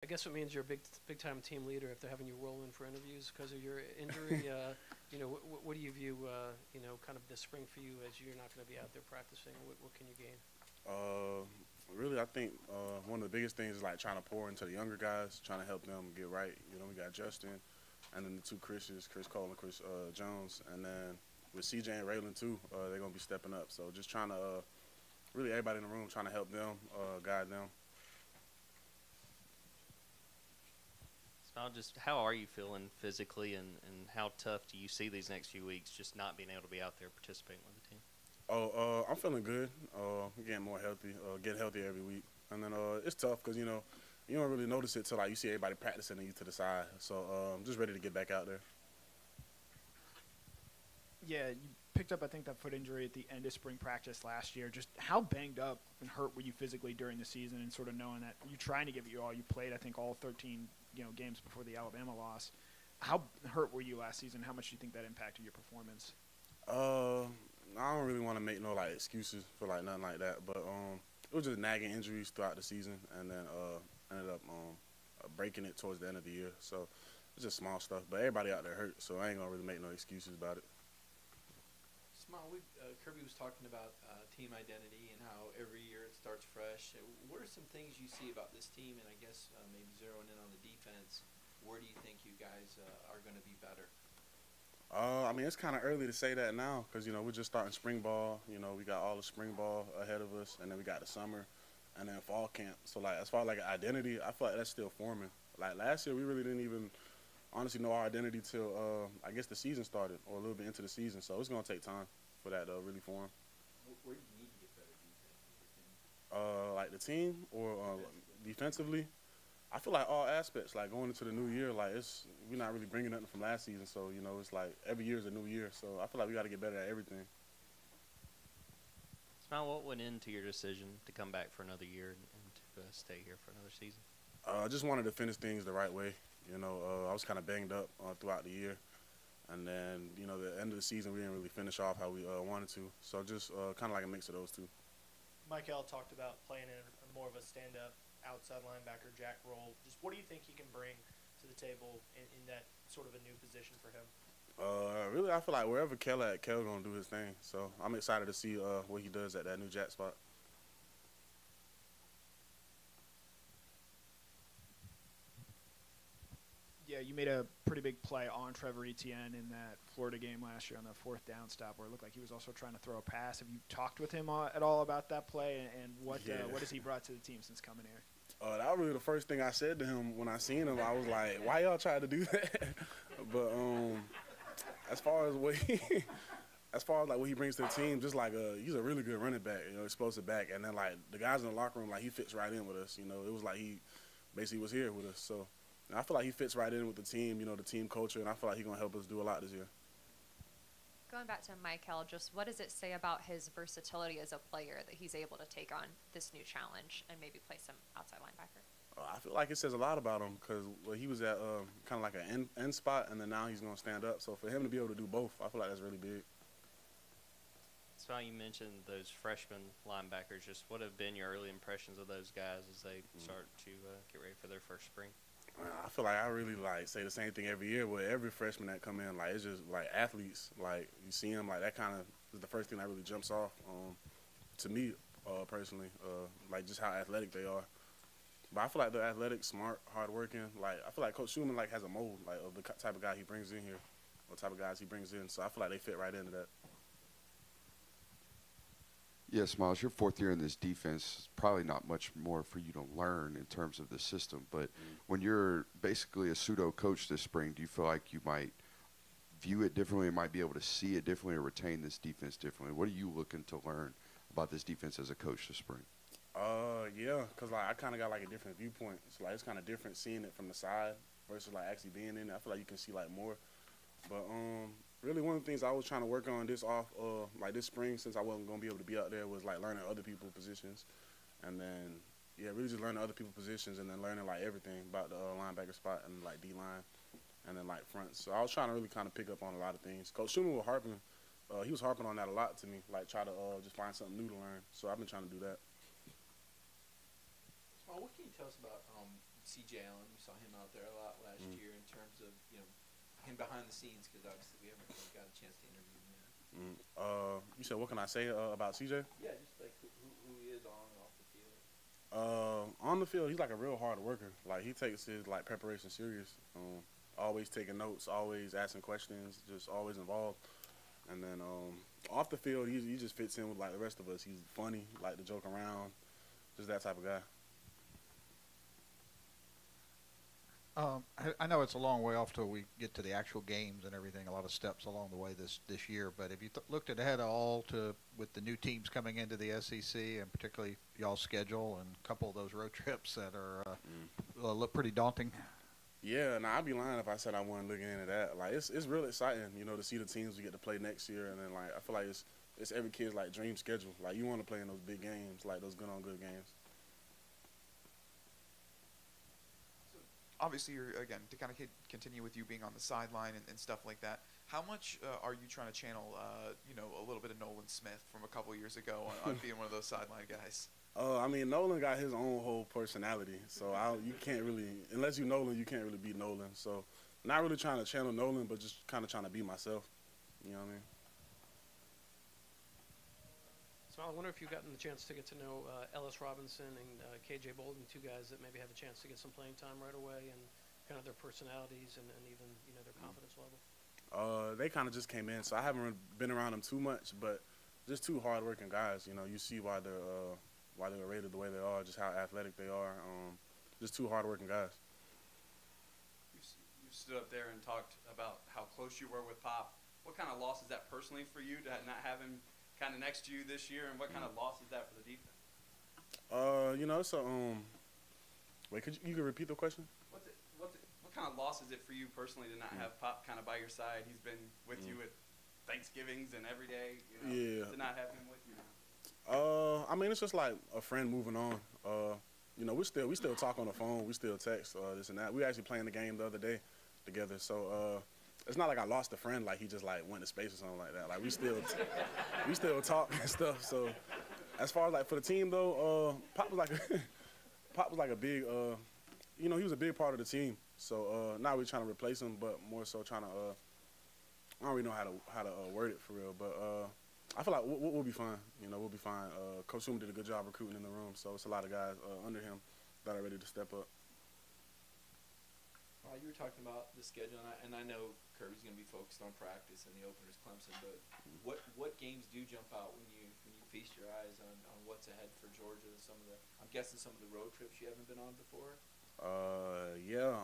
I guess it means you're a big time team leader if they're having you roll in for interviews because of your injury. What do you view, kind of this spring for you as you're not going to be out there practicing? What can you gain? Uh, Really, I think one of the biggest things is like trying to pour into the younger guys, trying to help them get right. We got Justin, and then the two Chris's, Chris Cole and Chris Jones, and then with CJ and Raylan too, they're gonna be stepping up. So just trying to really everybody in the room trying to help them, guide them. Smael, just how are you feeling physically, and how tough do you see these next few weeks just not being able to be out there participating with the team? Oh, I'm feeling good. Getting more healthy, getting healthier every week, and then it's tough because you don't really notice it till like you see everybody practicing and you to the side. So I'm just ready to get back out there. Yeah, you picked up, I think, that foot injury at the end of spring practice last year. Just how banged up and hurt were you physically during the season, and sort of knowing that you're trying to give it your all? You played, I think, all 13 games before the Alabama loss. How hurt were you last season? How much do you think that impacted your performance? Uh, I don't really want to make no like excuses for like nothing like that, but it was just nagging injuries throughout the season, and then ended up breaking it towards the end of the year. So it's just small stuff, but everybody out there hurt, so I ain't gonna really make no excuses about it. Smael, Kirby was talking about team identity and how every year it starts fresh. What are some things you see about this team, and I guess maybe zeroing in on the defense, where do you think you guys are going to be better? I mean, it's kind of early to say that now because, we're just starting spring ball. We got all the spring ball ahead of us, and then we got the summer and then fall camp. So, like, as far as, like, identity, I feel like that's still forming. Like, last year, we really didn't even honestly know our identity till, I guess, the season started or a little bit into the season. So it's going to take time for that to really form. Where do you need to get better defensively? Like, the team or defensively, I feel like all aspects, like going into the new year, like we're not really bringing nothing from last season. So, it's like every year is a new year. So I feel like we got to get better at everything. Smael, what went into your decision to come back for another year and to stay here for another season? I just wanted to finish things the right way. I was kind of banged up throughout the year. And then, the end of the season, we didn't really finish off how we wanted to. So just kind of like a mix of those two. Mykel talked about playing in more of a stand-up outside linebacker jack role. Just what do you think he can bring to the table in that sort of a new position for him? Really, I feel like wherever Kel at, Kel gonna do his thing. So I'm excited to see what he does at that new jack spot. Yeah, you made a pretty big play on Trevor Etienne in that Florida game last year on the fourth down stop where it looked like he was also trying to throw a pass. Have you talked with him at all about that play, and what has he brought to the team since coming here? That was really the first thing I said to him when I seen him. I was like, why y'all try to do that? But as far as what what he brings to the team, just like he's a really good running back, explosive back. And then like the guys in the locker room, like he fits right in with us. It was like he basically was here with us. So I feel like he fits right in with the team, the team culture, and I feel like he's gonna help us do a lot this year. Going back to Mykel, just what does it say about his versatility as a player that he's able to take on this new challenge and maybe play some outside linebacker? I feel like it says a lot about him because he was at kind of like an end spot, and then now he's going to stand up. So for him to be able to do both, I feel like that's really big. So you mentioned those freshman linebackers. Just what have been your early impressions of those guys as they start to get ready for their first spring? I feel like I really say the same thing every year with every freshman that come in. Like, it's just like athletes. Like, you see them, like that kind of is the first thing that really jumps off to me personally. Like just how athletic they are. But I feel like they're athletic, smart, hardworking. Like I feel like Coach Schumann has a mold of the type of guy he brings in here, or type of guys he brings in. So I feel like they fit right into that. Yeah, Smiles, your fourth year in this defense, probably not much more for you to learn in terms of the system. But when you're basically a pseudo coach this spring, do you feel like you might view it differently, might be able to see it differently, or retain this defense differently? What are you looking to learn about this defense as a coach this spring? Yeah, because I kind of got a different viewpoint. So it's kind of different seeing it from the side versus actually being in it. I feel like you can see more. But really one of the things I was trying to work on this spring, since I wasn't going to be able to be out there, was learning other people's positions. And then, yeah, really just learning other people's positions and then learning everything about the linebacker spot and D-line and then front. So I was trying to really kind of pick up on a lot of things. Coach Schumann was harping. He was harping on that a lot to me, try to just find something new to learn. So I've been trying to do that. Smael, what can you tell us about C.J. Allen, we saw him out there a lot last year in terms of, you know, him behind the scenes, because obviously we haven't really got a chance to interview him yet. You said, what can I say about CJ? Yeah, just like who he is on and off the field. On the field, he's like a real hard worker. Like, he takes his like preparation serious. Always taking notes, always asking questions, just always involved. And then off the field, he just fits in with like the rest of us. He's funny, like to joke around, just that type of guy. I know it's a long way off till we get to the actual games and everything, a lot of steps along the way this year, but have you looked ahead at all to with the new teams coming into the SEC and particularly y'all's schedule and a couple of those road trips that are look pretty daunting? Yeah, and I'd be lying if I said I wasn't looking into that. Like, it's real exciting, you know, to see the teams we get to play next year, and then like I feel like it's every kid's like dream schedule. Like, you want to play in those big games, like those good games. Obviously, you're, again, to kind of continue with you being on the sideline and stuff like that, how much are you trying to channel, you know, a little bit of Nolan Smith from a couple years ago on being one of those sideline guys? I mean, Nolan got his own whole personality, so you can't really, unless you Nolan, you can't really be Nolan. So, not really trying to channel Nolan, but just kind of trying to be myself. You know what I mean? So I wonder if you've gotten the chance to get to know Ellis Robinson and KJ Bolden, two guys that maybe have a chance to get some playing time right away, and kind of their personalities and even, you know, their confidence level. They kind of just came in, so I haven't been around them too much, but just two hard-working guys. You know, you see why they're rated the way they are, just how athletic they are. Just two hard-working guys. You stood up there and talked about how close you were with Pop. What kind of loss is that personally for you to not have him kind of next to you this year, and what kind of loss is that for the defense? You know, so wait, you could repeat the question? What kind of loss is it for you personally to not have Pop kind of by your side? He's been with you at Thanksgivings and every day. You know, to not have him with you now. I mean, it's just like a friend moving on. You know, we still talk on the phone, we still text this and that. We actually playing the game the other day together, so it's not like I lost a friend, like he just like went to space or something like that. Like we still talk and stuff. So as far as like for the team though, Pop was like a big, you know, he was a big part of the team. So not really trying to replace him, but more so trying to, I don't really know how to word it for real, but I feel like we'll be fine. You know, we'll be fine. Coach Schumann did a good job recruiting in the room, so it's a lot of guys under him that are ready to step up. You were talking about the schedule, and I know Kirby's going to be focused on practice and the openers Clemson, but what games do jump out when you feast your eyes on what's ahead for Georgia? I'm guessing some of the road trips you haven't been on before. Yeah.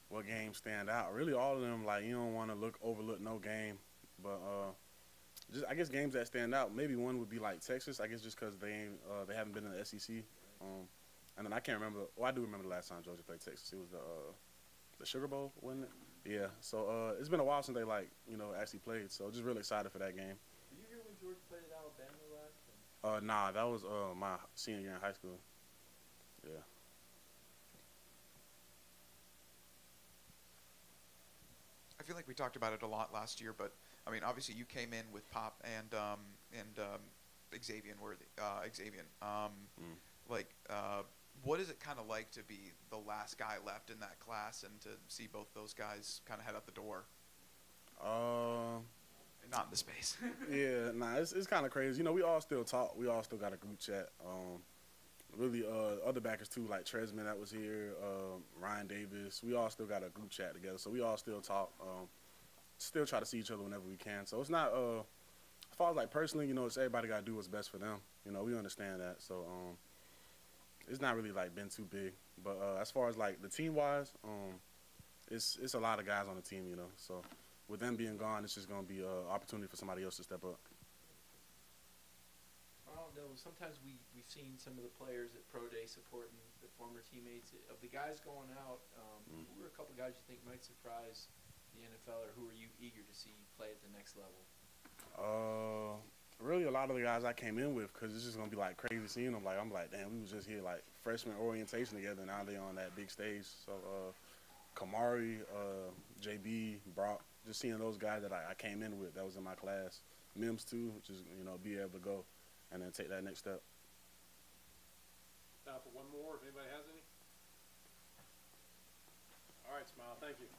What games stand out? Really, all of them. Like, you don't want to overlook no game, but just I guess games that stand out. Maybe one would be like Texas. I guess just because they haven't been in the SEC. And then I can't remember. Well, I do remember the last time Georgia played Texas. It was the Sugar Bowl, wasn't it? Yeah. So it's been a while since they actually played. So just really excited for that game. Were you here when Georgia played at Alabama last time? Nah, that was my senior year in high school. Yeah. I feel like we talked about it a lot last year, but I mean, obviously you came in with Pop and Xavier Worthy. What is it kind of like to be the last guy left in that class and to see both those guys kind of head out the door? Not in the space. Yeah, nah, it's kind of crazy. You know, we all still talk. We all still got a group chat. Really, other backers too, like Tresman that was here, Ryan Davis. We all still got a group chat together, so we all still talk. Still try to see each other whenever we can. So it's not, as far as like personally, you know, it's everybody got to do what's best for them. You know, we understand that. So it's not really like been too big. But as far as like the team wise, it's a lot of guys on the team. You know, so with them being gone, it's just gonna be an opportunity for somebody else to step up. Sometimes we've seen some of the players at Pro Day supporting the former teammates. Of the guys going out, who are a couple guys you think might surprise the NFL, or who are you eager to see play at the next level? Really a lot of the guys I came in with, because it's just going to be like crazy seeing them. Like, I'm like, damn, we was just here like freshman orientation together, and now they're on that big stage. So Kamari, JB, Brock, just seeing those guys that I came in with, that was in my class. Mims too, which is, you know, be able to go and then take that next step. Time for one more, if anybody has any. Smile. Thank you.